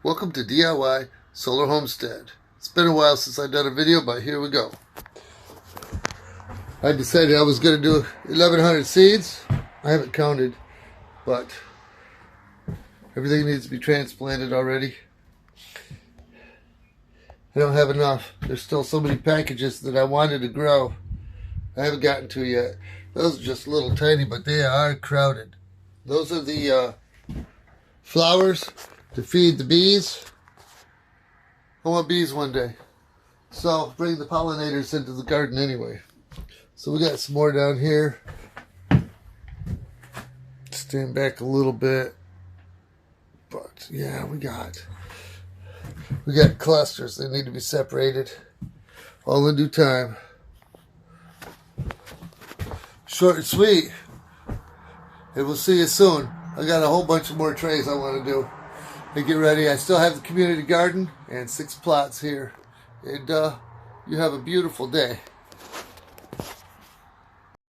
Welcome to DIY Solar Homestead. It's been a while since I've done a video, but here we go. I decided I was going to do 1,100 seeds. I haven't counted, but everything needs to be transplanted already. I don't have enough. There's still so many packages that I wanted to grow I haven't gotten to yet. Those are just little tiny, but they are crowded. Those are the flowers to feed the bees. I want bees one day, so bring the pollinators into the garden anyway. So we got some more down here. Stand back a little bit, but yeah, we got clusters. They need to be separated, all in due time. Short and sweet, and we'll see you soon. I got a whole bunch of more trays I want to do and get ready. I still have the community garden and 6 plots here, and you have a beautiful day.